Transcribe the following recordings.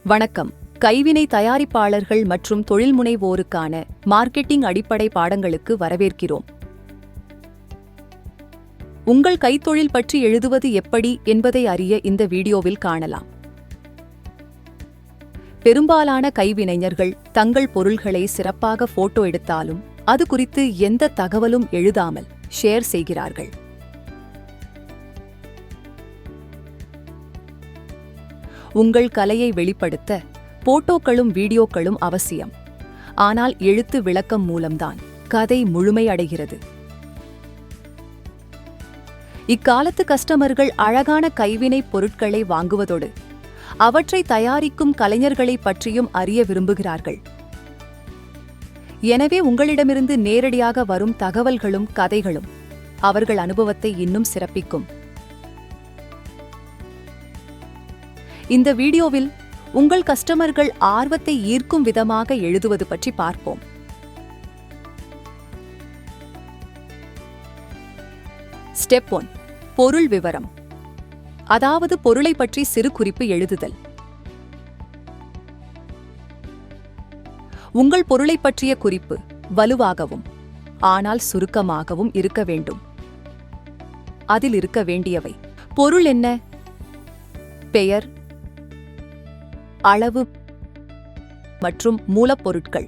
வணக்கம். கைவினை தயாரிப்பாளர்கள் மற்றும் தொழில்முனைவோருக்கான மார்க்கெட்டிங் அடிப்படை பாடங்களுக்கு வரவேற்கிறோம். உங்கள் கைத்தொழில் பற்றி எழுதுவது எப்படி என்பதை அறிய இந்த வீடியோவில் காணலாம். பெரும்பாலான கைவினைஞர்கள் தங்கள் பொருள்களை சிறப்பாக போட்டோ எடுத்தாலும் அது குறித்து எந்த தகவலும் எழுதாமல் ஷேர் செய்கிறார்கள். உங்கள் கலையை வெளிப்படுத்த போட்டோக்களும் வீடியோக்களும் அவசியம். ஆனால் எழுத்து விளக்கம் மூலம்தான் கதை முழுமையடைகிறது. இக்காலத்து கஸ்டமர்கள் அழகான கைவினைப் பொருட்களை வாங்குவதோடு அவற்றை தயாரிக்கும் கலைஞர்களை பற்றியும் அறிய விரும்புகிறார்கள். எனவே உங்களிடமிருந்து நேரடியாக வரும் தகவல்களும் கதைகளும் அவர்கள் அனுபவத்தை இன்னும் சிறப்பிக்கும். இந்த வீடியோவில் உங்கள் கஸ்டமர்கள் ஆர்வத்தை ஈர்க்கும் விதமாக எழுதுவது பற்றி பார்ப்போம். ஸ்டெப் 1. பொருள் விவரம், அதாவது பொருளை பற்றி சிறு குறிப்பு எழுதுதல். உங்கள் பொருளை பற்றிய குறிப்பு வலுவாகவும் ஆனால் சுருக்கமாகவும் இருக்க வேண்டும். அதில் இருக்க வேண்டியவை: பொருள் என்ன, பெயர், அளவு மற்றும் மூலப்பொருட்கள்,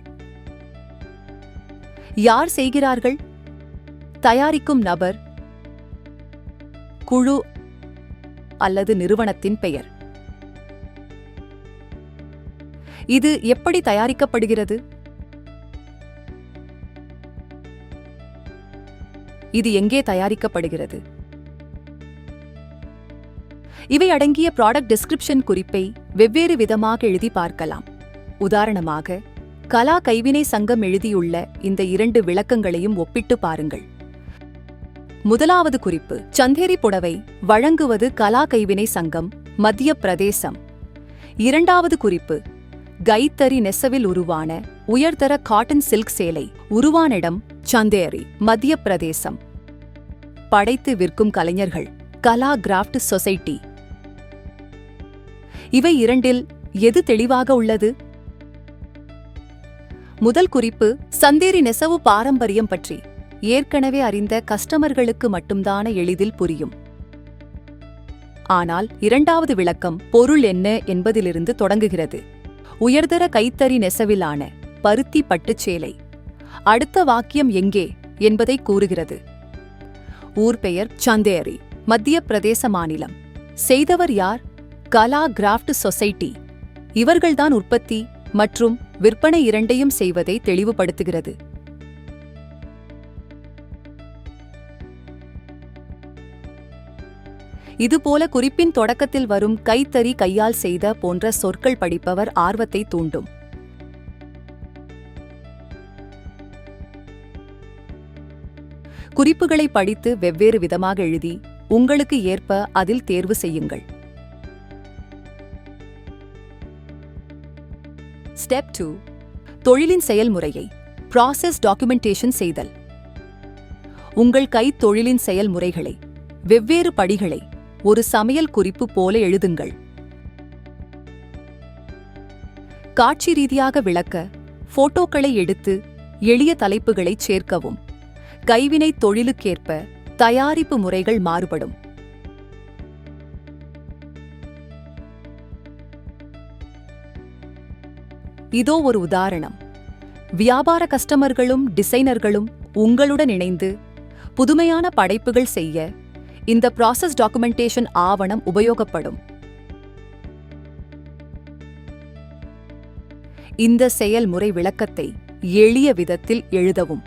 யார் செய்கிறார்கள், தயாரிக்கும் நபர், குழு அல்லது நிறுவனத்தின் பெயர், இது எப்படி தயாரிக்கப்படுகிறது, இது எங்கே தயாரிக்கப்படுகிறது. இவை அடங்கிய ப்ராடக்ட் டிஸ்கிரிப்ஷன் குறிப்பை வெவ்வேறு விதமாக எழுதி பார்க்கலாம். உதாரணமாக, கலா கைவினை சங்கம் எழுதியுள்ள இந்த 2 விளக்கங்களையும் ஒப்பிட்டு பாருங்கள். முதலாவது குறிப்பு: சந்தேரி புடவை வழங்குவது கலா கைவினை சங்கம், மத்திய பிரதேசம். இரண்டாவது குறிப்பு: கைத்தறி நெசவில் உருவான உயர்தர காட்டன் சில்க் சேலை உருவான இடம் சந்தேரி, மத்திய பிரதேசம். படைத்து விற்கும் கலைஞர்கள் கலா கிராஃப்ட் சொசைட்டி. இவை இரண்டில் எது தெளிவாக உள்ளது? முதல் குறிப்பு சந்தேரி நெசவு பாரம்பரியம் பற்றி ஏற்கனவே அறிந்த கஸ்டமர்களுக்கு மட்டும்தான எளிதில் புரியும். ஆனால் இரண்டாவது விளக்கம் பொருள் என்ன என்பதிலிருந்து தொடங்குகிறது. உயர்தர கைத்தறி நெசவிலான பருத்தி பட்டுச் சேலை. அடுத்த வாக்கியம் எங்கே என்பதை கூறுகிறது. ஊர் பெயர் சந்தேரி, மத்திய பிரதேச மாநிலம். செய்தவர் யார்? கலா கிராஃப்ட் சொசைட்டி. இவர்கள்தான் உற்பத்தி மற்றும் விற்பனை இரண்டையும் செய்வதை தெளிவுபடுத்துகிறது. இதுபோல குறிப்பின் தொடக்கத்தில் வரும் கைத்தறி கையால் செய்த போன்ற சொற்கள் படிப்பவர் ஆர்வத்தை தூண்டும். குறிப்புகளை படித்து வெவ்வேறு விதமாக எழுதி உங்களுக்கு ஏற்ப அதில் தேர்வு செய்யுங்கள். ஸ்டெப் 2. தொழிலின் செயல்முறையை ப்ராசஸ் டாக்குமெண்டேஷன் செய்தல். உங்கள் கைத்தொழிலின் செயல்முறைகளை, வெவ்வேறு படிகளை ஒரு சமையல் குறிப்பு போல எழுதுங்கள். காட்சி ரீதியாக விளக்க போட்டோக்களை எடுத்து எளிய தலைப்புகளை சேர்க்கவும். கைவினை தொழிலுக்கேற்ப தயாரிப்பு முறைகள் மாறுபடும். இதோ ஒரு உதாரணம். வியாபார கஸ்டமர்களும் டிசைனர்களும் உங்களுடன் இணைந்து புதுமையான படைப்புகள் செய்ய இந்த ப்ராசஸ் டாக்குமெண்டேஷன் ஆவணம் உபயோகப்படும். இந்த செயல்முறை விளக்கத்தை எளிய விதத்தில் எழுதவும்.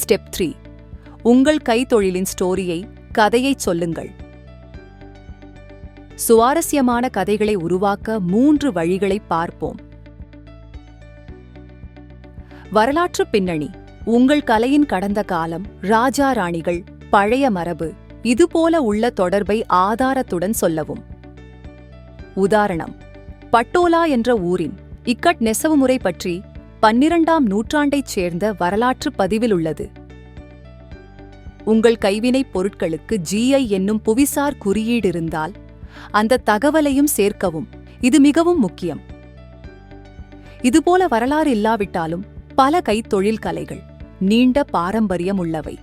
ஸ்டெப் 3. உங்கள் கைத்தொழிலின் ஸ்டோரியை, கதையைச் சொல்லுங்கள். சுவாரஸ்யமான கதைகளை உருவாக்க 3 வழிகளை பார்ப்போம். வரலாற்று பின்னணி. உங்கள் கலையின் கடந்த காலம், ராஜா ராணிகள், பழைய மரபு, இதுபோல உள்ள தொடர்பை ஆதாரத்துடன் சொல்லவும். உதாரணம்: பட்டோலா என்ற ஊரின் இக்கட் நெசவு முறை பற்றி 12ஆம் நூற்றாண்டைச் சேர்ந்த வரலாற்று பதிவில் உள்ளது. உங்கள் கைவினைப் பொருட்களுக்கு GI என்னும் புவிசார் குறியீடு இருந்தால் அந்த தகவலையும் சேர்க்கவும். இது மிகவும் முக்கியம். இதுபோல வரலாறு இல்லாவிட்டாலும் பல கைத்தொழில் கலைகள் நீண்ட பாரம்பரியம் உள்ளவை.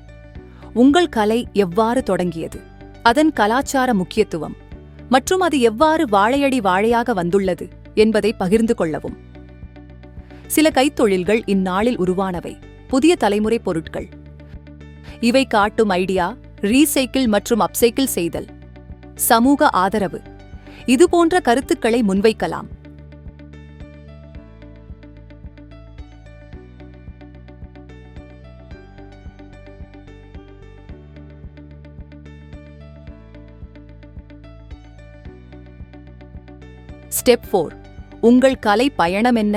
உங்கள் கலை எவ்வாறு தொடங்கியது, அதன் கலாச்சார முக்கியத்துவம் மற்றும் அது எவ்வாறு வாழையடி வாழையாக வந்துள்ளது என்பதை பகிர்ந்து கொள்ளவும். சில கைத்தொழில்கள் இந்நாளில் உருவானவை புதிய தலைமுறை பொருட்கள். இவை காட்டும் ஐடியா, ரீசைக்கிள் மற்றும் அப்சைக்கிள் செய்தல், சமூக ஆதரவு, இதுபோன்ற கருத்துக்களை முன்வைக்கலாம். ஸ்டெப் 4. உங்கள் கலை பயணம் என்ன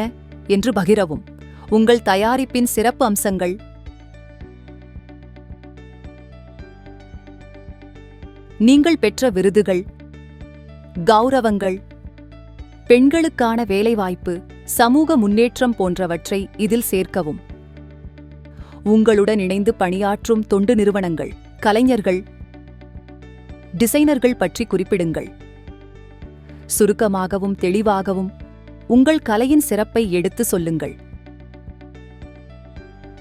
என்று பகிரவும். உங்கள் தயாரிப்பின் சிறப்பு அம்சங்கள், நீங்கள் பெற்ற விருதுகள், கௌரவங்கள், பெண்களுக்கான வேலைவாய்ப்பு, சமூக முன்னேற்றம் போன்றவற்றை இதில் சேர்க்கவும். உங்களுடன் இணைந்து பணியாற்றும் தொண்டு நிறுவனங்கள், கலைஞர்கள், டிசைனர்கள் பற்றி குறிப்பிடுங்கள். சுருக்கமாகவும் தெளிவாகவும் உங்கள் கலையின் சிறப்பை எடுத்து சொல்லுங்கள்.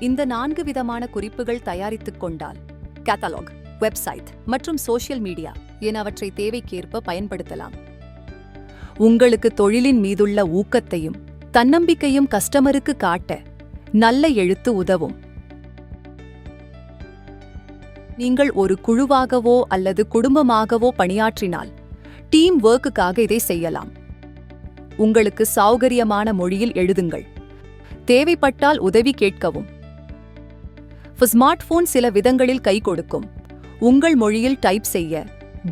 இந்த 4 விதமான குறிப்புகள் தயாரித்துக் கொண்டால் கேட்டலாக், வெப்சைட் மற்றும் சோஷியல் மீடியா என அவற்றை தேவைக்கேற்ப பயன்படுத்தலாம். உங்களுக்கு தொழிலின் மீதுள்ள ஊக்கத்தையும் தன்னம்பிக்கையும் கஸ்டமருக்கு காட்ட நல்ல எழுத்து உதவும். நீங்கள் ஒரு குழுவாகவோ அல்லது குடும்பமாகவோ பணியாற்றினால் டீம் ஒர்க்குக்காக இதை செய்யலாம். உங்களுக்கு சௌகரியமான மொழியில் எழுதுங்கள். தேவைப்பட்டால் உதவி கேட்கவும். ஸ்மார்ட் போன் சில விதங்களில் கை கொடுக்கும். உங்கள் மொழியில் டைப் செய்ய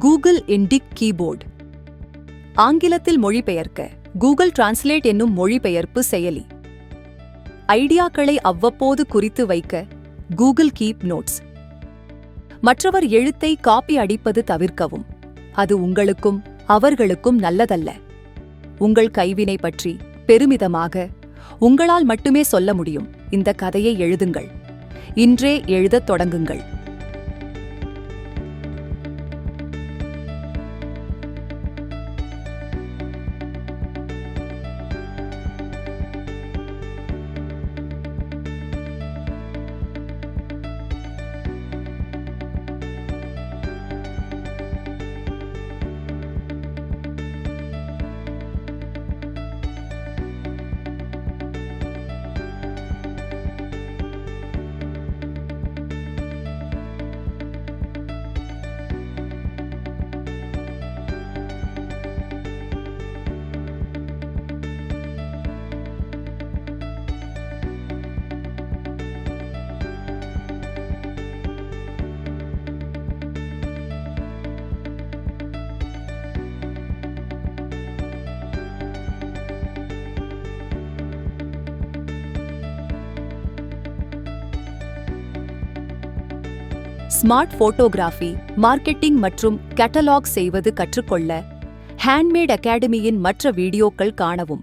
கூகுள் இண்டிக் கீபோர்டு, ஆங்கிலத்தில் மொழிபெயர்க்க கூகுள் டிரான்ஸ்லேட் என்னும் மொழிபெயர்ப்பு செயலி, ஐடியாக்களை அவ்வப்போது குறித்து வைக்க கூகுள் கீப் நோட்ஸ். மற்றவர் எழுத்தை காப்பி அடிப்பது தவிர்க்கவும். அது உங்களுக்கும் அவர்களுக்கும் நல்லதல்ல. உங்கள் கைவினை பற்றி பெருமிதமாக உங்களால் மட்டுமே சொல்ல முடியும். இந்த கதையை எழுதுங்கள். இன்றே எழுதத் தொடங்குங்கள். ஸ்மார்ட் போட்டோகிராஃபி, மார்க்கெட்டிங் மற்றும் கேட்டலாக் செய்வது கற்றுக்கொள்ள ஹேண்ட்மேட் அகாடமியின் மற்ற வீடியோக்கள் காணவும்.